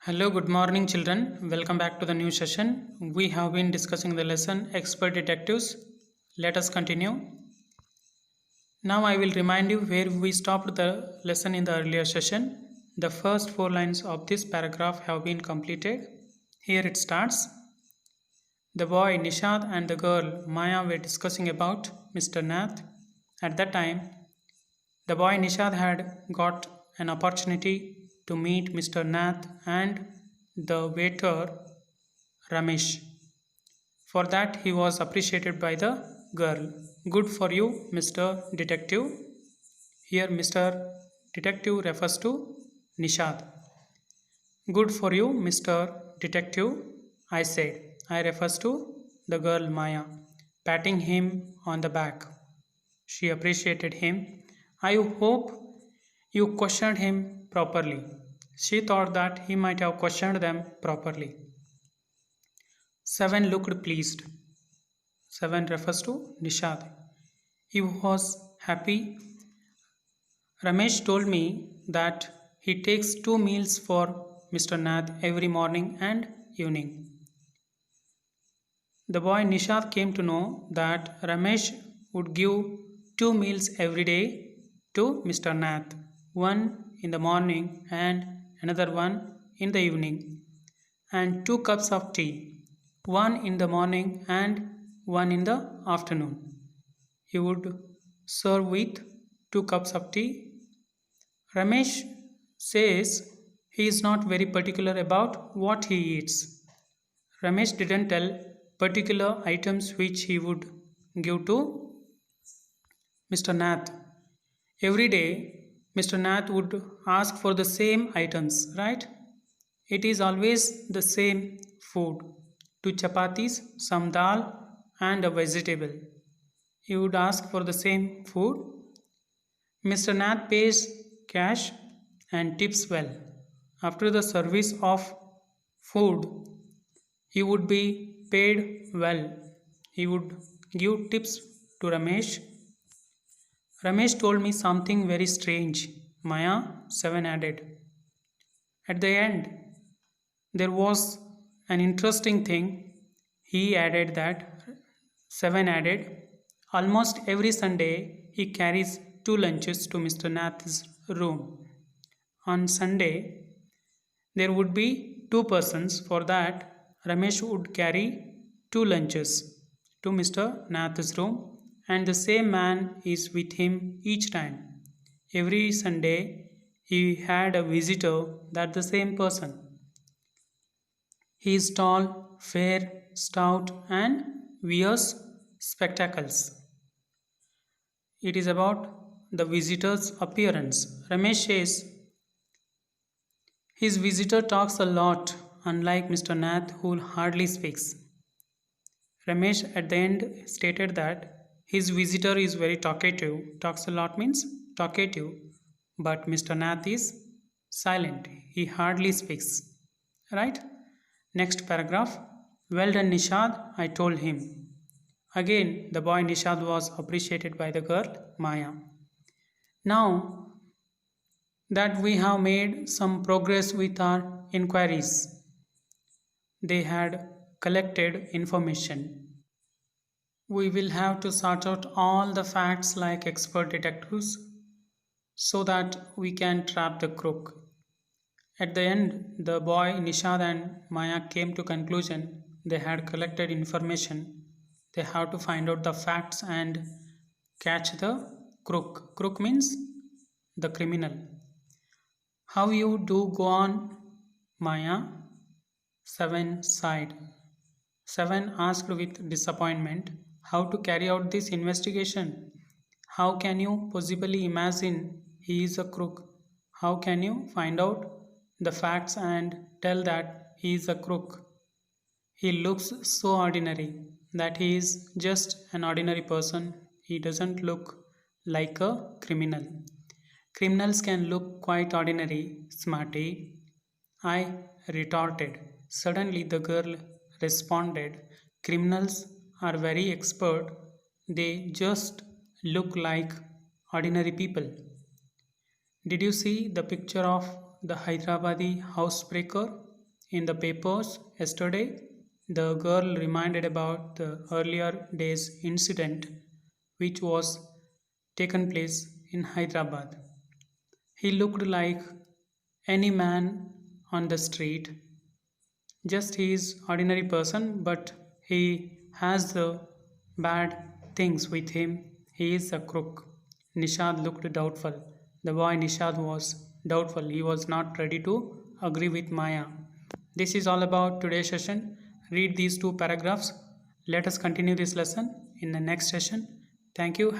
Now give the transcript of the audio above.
Hello, good morning, children. Welcome back to the new session. We have been discussing the lesson Expert Detectives. Let us continue. Now, I will remind you where we stopped the lesson in the earlier session. The first four lines of this paragraph have been completed. Here it starts. The boy Nishad and the girl Maya were discussing about Mr. Nath. At that time, the boy Nishad had got an opportunity to meet Mr. Nath and the waiter Ramesh. For that, he was appreciated by the girl. Good for you, Mr. Detective. Here, Mr. Detective refers to Nishad. Good for you, Mr. Detective, I said. I refers to the girl Maya, patting him on the back. She appreciated him. I hope you questioned him properly. She thought that he might have questioned them properly. Seven looked pleased. Seven refers to Nishad. He was happy. Ramesh told me that he takes 2 meals for Mr. Nath every morning and evening. The boy Nishad came to know that Ramesh would give 2 meals every day to Mr. Nath, one in the morning and another one in the evening, and 2 cups of tea, one in the morning and one in the afternoon. He would serve with 2 cups of tea. Ramesh says he is not very particular about what he eats. Ramesh didn't tell particular items which he would give to Mr. Nath. Every day, Mr. Nath would ask for the same items, right? It is always the same food. 2 chapatis, some dal, and a vegetable. He would ask for the same food. Mr. Nath pays cash and tips well. After the service of food, he would be paid well. He would give tips to Ramesh. Ramesh told me something very strange, Maya, 7 added. At the end, there was an interesting thing. He added that 7 added, almost every Sunday he carries 2 lunches to Mr. Nath's room. On Sunday, there would be 2 persons. For that, Ramesh would carry 2 lunches to Mr. Nath's room, and the same man is with him each time. Every Sunday, he had a visitor, that the same person. He is tall, fair, stout, and wears spectacles. It is about the visitor's appearance. Ramesh says his visitor talks a lot, unlike Mr. Nath, who hardly speaks. Ramesh at the end stated that his visitor is very talkative. Talks a lot means talkative, but Mr. Nath is silent. He hardly speaks. Right? Next paragraph. Well done, Nishad, I told him. Again, the boy Nishad was appreciated by the girl Maya. Now that we have made some progress with our inquiries, they had collected information. We will have to sort out all the facts like expert detectives so that we can trap the crook. At the end, the boy Nishad and Maya came to conclusion they had collected information. They have to find out the facts and catch the crook. Crook means the criminal. How you do go on, Maya? Seven sighed. Seven asked with disappointment how to carry out this investigation. How can you possibly imagine he is a crook? How can you find out the facts and tell that he is a crook? He looks so ordinary that he is just an ordinary person. He doesn't look like a criminal. Criminals can look quite ordinary, smarty. I retorted. Suddenly the girl responded, criminals are very expert. They just look like ordinary people. Did you see the picture of the Hyderabadi housebreaker? In the papers yesterday, the girl reminded about the earlier day's incident which was taken place in Hyderabad. He looked like any man on the street, just he is ordinary person, but he has the bad things with him. He is a crook. Nishad looked doubtful. The boy Nishad was doubtful. He was not ready to agree with Maya. This is all about today's session. Read these two paragraphs. Let us continue this lesson in the next session. Thank you.